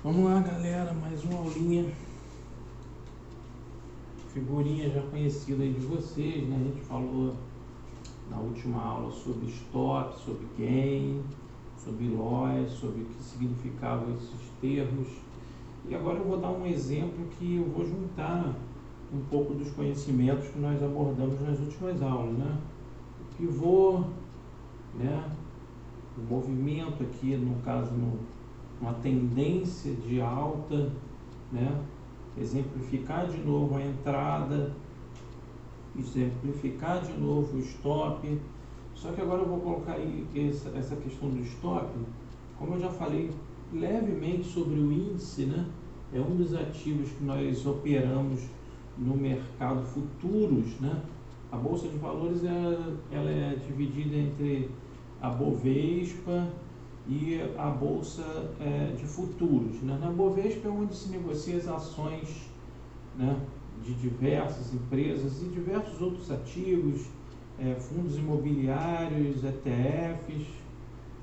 Vamos lá, galera, mais uma aulinha. Figurinha já conhecida aí de vocês, né? A gente falou na última aula sobre stop, sobre gain, sobre loss, sobre o que significavam esses termos. E agora eu vou dar um exemplo que eu vou juntar um pouco dos conhecimentos que nós abordamos nas últimas aulas, né? O pivô, né? O movimento aqui, no caso, uma tendência de alta, né? Exemplificar de novo a entrada, exemplificar de novo o stop. Só que agora eu vou colocar aí essa questão do stop, como eu já falei levemente sobre o índice, né? É um dos ativos que nós operamos no mercado futuros, né? A Bolsa de Valores ela é dividida entre a Bovespa e a Bolsa de Futuros, né? Na Bovespa é onde se negocia as ações, né, de diversas empresas e diversos outros ativos, fundos imobiliários, ETFs,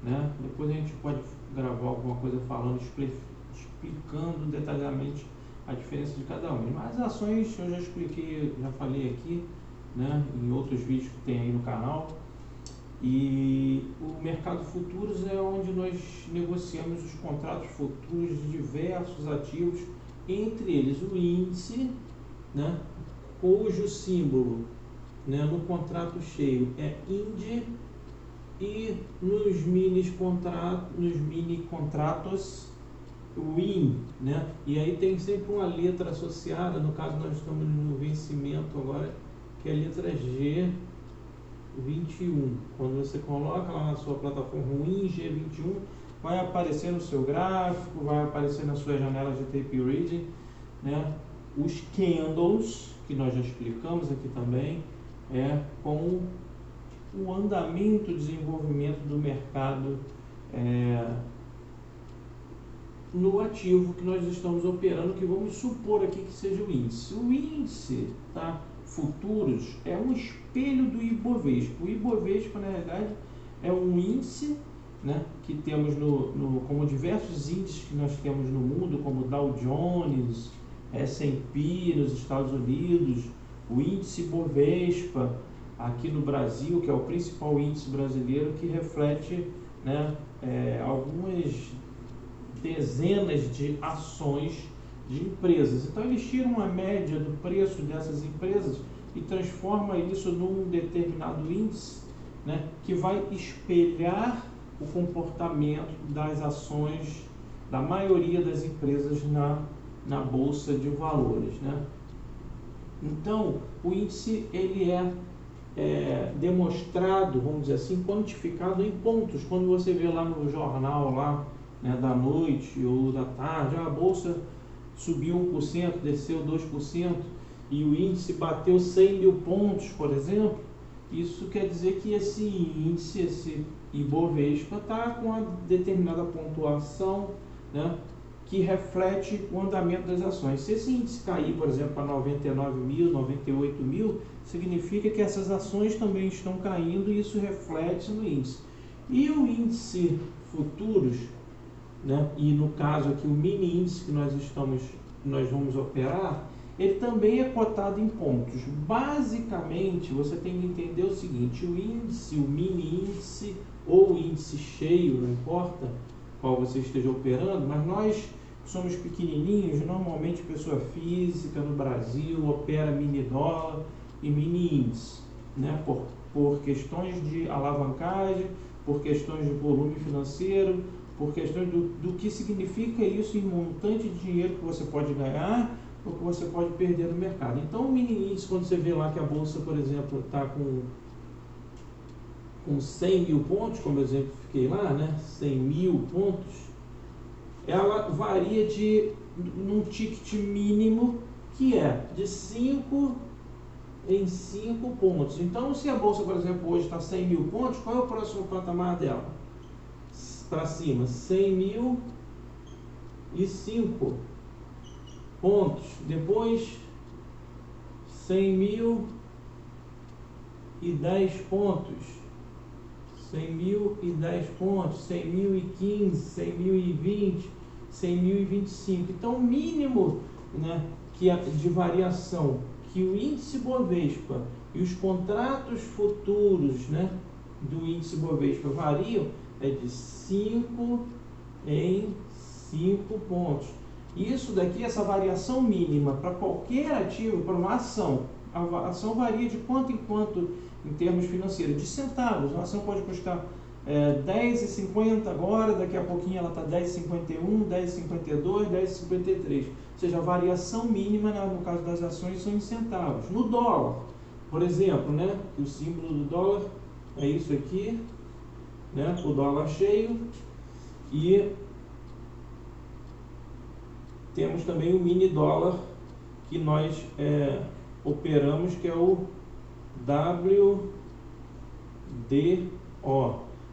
né? Depois a gente pode gravar alguma coisa falando, explicando detalhadamente a diferença de cada uma. Mas as ações eu já expliquei, já falei aqui, né, em outros vídeos que tem aí no canal. E o mercado futuros é onde nós negociamos os contratos futuros de diversos ativos, entre eles o índice, né, cujo símbolo, né, no contrato cheio é IND, e nos mini contratos o IN, né? E aí tem sempre uma letra associada. No caso nós estamos no vencimento agora, que é a letra G21. Quando você coloca lá na sua plataforma o IN G21, vai aparecer no seu gráfico, vai aparecer na sua janela de tape reading, né? Os candles, que nós já explicamos aqui também, com o andamento e desenvolvimento do mercado no ativo que nós estamos operando, que vamos supor aqui que seja o índice. O índice, tá, futuros, é um espelho do Ibovespa. O Ibovespa, na realidade, é um índice, né, que temos como diversos índices que nós temos no mundo, como Dow Jones, S&P nos Estados Unidos, o índice Bovespa aqui no Brasil, que é o principal índice brasileiro, que reflete, né, algumas dezenas de ações de empresas. Então eles tiram uma média do preço dessas empresas e transforma isso num determinado índice, né, que vai espelhar o comportamento das ações da maioria das empresas na bolsa de valores, né? Então o índice ele é demonstrado, vamos dizer assim, quantificado em pontos. Quando você vê lá no jornal lá, né, da noite ou da tarde, a bolsa subiu 1%, desceu 2% e o índice bateu 100 mil pontos, por exemplo, isso quer dizer que esse índice, esse Ibovespa, está com uma determinada pontuação, né, que reflete o andamento das ações. Se esse índice cair, por exemplo, para 99 mil, 98 mil, significa que essas ações também estão caindo e isso reflete no índice. E o índice futuros, né, e no caso aqui o mini índice que nós vamos operar, ele também é cotado em pontos. Basicamente, você tem que entender o seguinte: o índice, o mini índice ou o índice cheio, não importa qual você esteja operando, mas nós somos pequenininhos, normalmente pessoa física no Brasil opera mini dólar e mini índice, né, por questões de alavancagem, por questões de volume financeiro, por questões do que significa isso em montante de dinheiro que você pode ganhar ou que você pode perder no mercado. Então o mini índice, quando você vê lá que a bolsa, por exemplo, está com 100 mil pontos, como eu exemplifiquei lá, né, 100 mil pontos, ela varia num ticket mínimo que é de 5 em 5 pontos. Então, se a bolsa, por exemplo, hoje está 100 mil pontos, qual é o próximo patamar dela? Para cima, 100.005 pontos. Depois, 100.010 pontos. 100.010 pontos, 100.015, 100.020, 100.025. Então, o mínimo, né, de variação que o índice Bovespa e os contratos futuros, né, do índice Bovespa variam é de 5 em 5 pontos. Isso daqui, essa variação mínima para qualquer ativo, para uma ação, a ação varia de quanto em quanto em termos financeiros, de centavos. Uma ação pode custar R$10,50 agora, daqui a pouquinho ela está R$10,51, R$10,52, R$10,53. Ou seja, a variação mínima, no caso das ações, são em centavos. No dólar, por exemplo, né, o símbolo do dólar é isso aqui, né, o dólar cheio, e temos também o mini dólar que nós operamos, que é o WDO,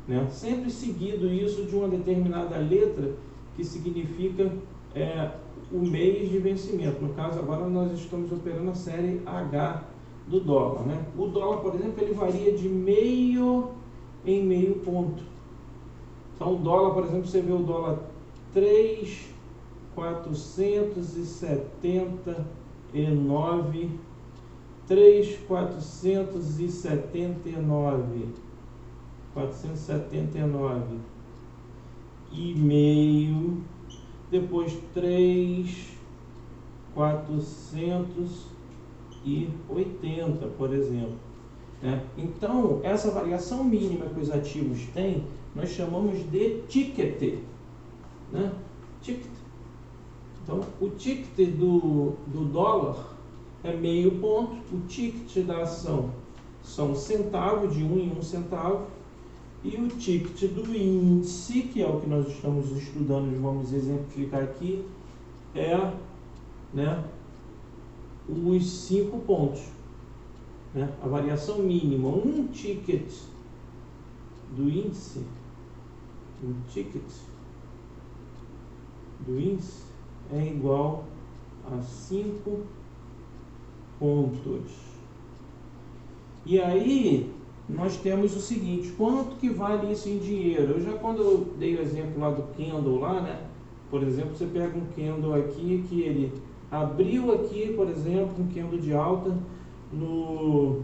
né? Sempre seguido isso de uma determinada letra que significa o mês de vencimento. No caso, agora nós estamos operando a série H do dólar, né? O dólar, por exemplo, ele varia de meio em meio ponto. Então, o dólar, por exemplo, você vê o dólar 3.479, 479 e meio, depois 3.480, por exemplo, né? Então, essa variação mínima que os ativos têm, nós chamamos de ticket, né? Ticket. Então, o ticket do dólar é meio ponto, o ticket da ação são centavos, de 1 em 1 centavo, e o ticket do índice, que é o que nós estamos estudando e vamos exemplificar aqui, né, os 5 pontos, né? A variação mínima, um ticket do índice, é igual a 5 pontos. E aí nós temos o seguinte: quanto que vale isso em dinheiro? Quando eu dei o exemplo lá do candle lá, né? Por exemplo, você pega um candle aqui que ele abriu aqui, por exemplo, um candle de alta no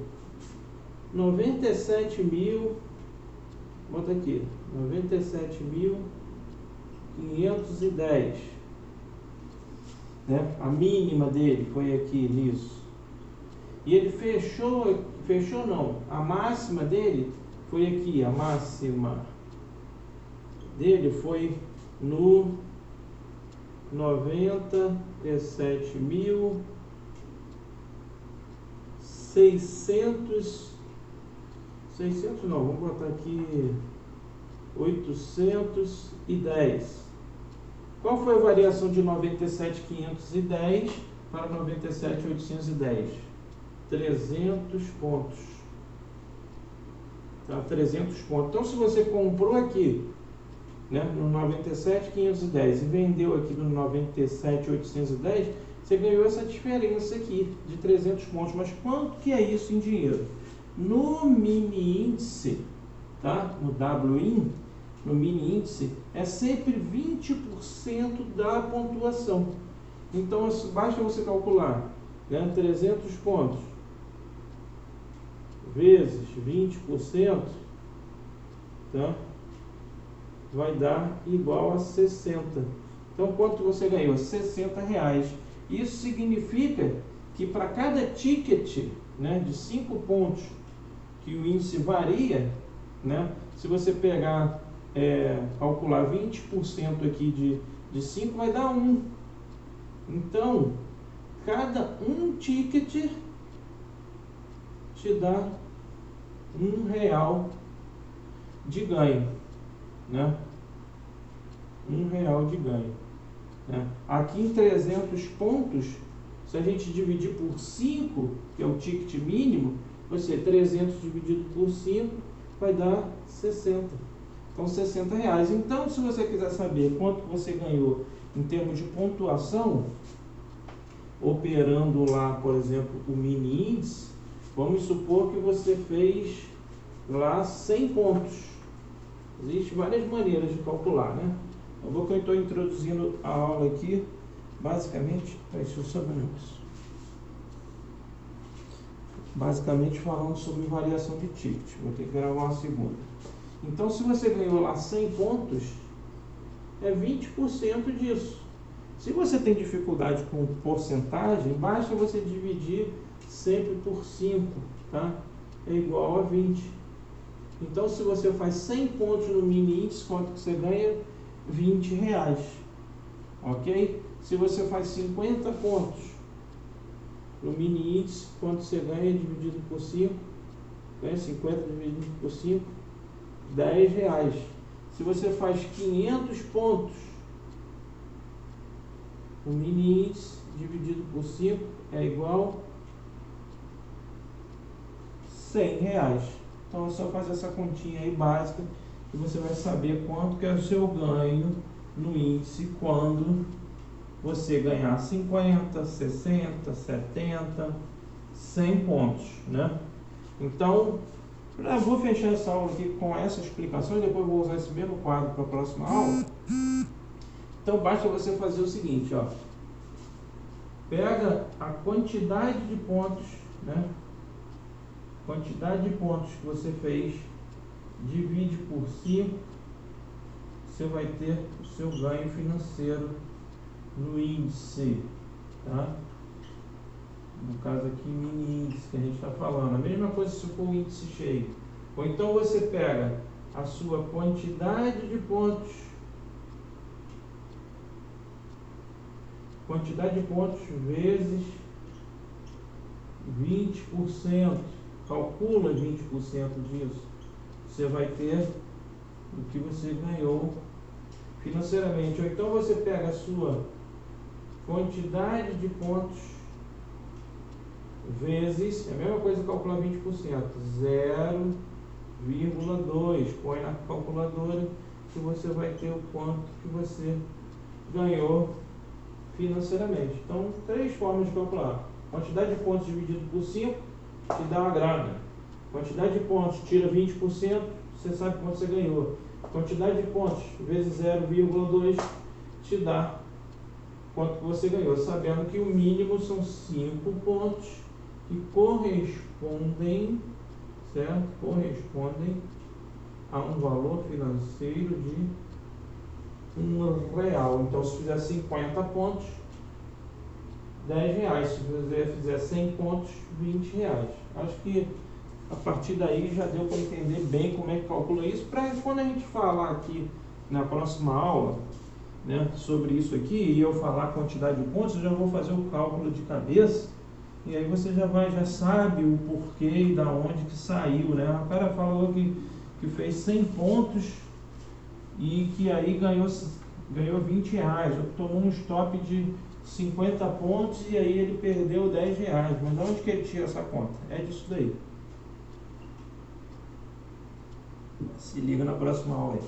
97.000, bota aqui, 97.510, né? A mínima dele foi aqui nisso. E ele fechou não, a máxima dele foi aqui, a máxima dele foi no 97.600, não, vamos botar aqui 810. Qual foi a variação de 97.510 para 97.810? 300 pontos. Tá? 300 pontos. Então, se você comprou aqui, né, no 97.510 e vendeu aqui no 97.810, você ganhou essa diferença aqui de 300 pontos. Mas quanto que é isso em dinheiro? No mini índice, tá? No WIN, no mini índice, é sempre 20% da pontuação. Então, basta você calcular, né, 300 pontos vezes 20%, tá? Vai dar igual a 60. Então, quanto você ganhou? R$60. Isso significa que para cada ticket, né, de 5 pontos que o índice varia, né, se você pegar, calcular 20% aqui de 5, vai dar 1. Então, cada um ticket te dá R$1 de ganho, né? R$1 de ganho, né? Aqui em 300 pontos, se a gente dividir por 5, que é o ticket mínimo, ou seja, 300 dividido por 5 vai dar 60. Então, R$60. Então, se você quiser saber quanto você ganhou em termos de pontuação, operando lá, por exemplo, o mini índice, vamos supor que você fez lá 100 pontos. Existem várias maneiras de calcular, né? Eu vou que eu estou introduzindo a aula aqui, basicamente, deixa eu só ver um negócio. Basicamente falando sobre variação de ticket. Vou ter que gravar uma segunda. Então, se você ganhou lá 100 pontos, é 20% disso. Se você tem dificuldade com porcentagem, basta você dividir sempre por 5, tá? É igual a 20. Então, se você faz 100 pontos no mini índice, quanto que você ganha? R$20, ok? Se você faz 50 pontos no mini índice, quanto você ganha dividido por 5? Ganha 50 dividido por 5, R$10. Se você faz 500 pontos no mini índice dividido por 5 é igual a R$100. Então é só fazer essa continha aí básica e você vai saber quanto que é o seu ganho no índice quando você ganhar 50, 60, 70, 100 pontos, né? Então, eu vou fechar essa aula aqui com essa explicação e depois vou usar esse mesmo quadro para a próxima aula. Então, basta você fazer o seguinte, ó. Pega a quantidade de pontos, né? Quantidade de pontos que você fez, divide por 5, você vai ter o seu ganho financeiro no índice, tá? No caso aqui, mini índice que a gente está falando. A mesma coisa se for o índice cheio. Ou então você pega a sua quantidade de pontos, vezes 20%, calcula 20% disso, você vai ter o que você ganhou financeiramente. Ou então você pega a sua quantidade de pontos vezes, é a mesma coisa que calcular 20%, 0,2, põe na calculadora que você vai ter o quanto que você ganhou financeiramente. Então, 3 formas de calcular. Quantidade de pontos dividido por 5 te dá uma grana. Quantidade de pontos tira 20%, você sabe quanto você ganhou. Quantidade de pontos vezes 0,2 te dá quanto que você ganhou, sabendo que o mínimo são 5 pontos que correspondem, certo? Correspondem a um valor financeiro de R$1. Então, se fizer 50 pontos, R$10. Se você fizer 100 pontos, R$20. Acho que a partir daí já deu para entender bem como é que calcula isso, para quando a gente falar aqui na próxima aula, né, sobre isso aqui, e eu falar a quantidade de pontos, eu já vou fazer o cálculo de cabeça, e aí você já sabe o porquê e da onde que saiu, né? O cara falou que fez 100 pontos e que aí ganhou R$20, tomou um stop de 50 pontos e aí ele perdeu R$10. Mas de onde que ele tira essa conta? É disso daí. Se liga na próxima aula aí.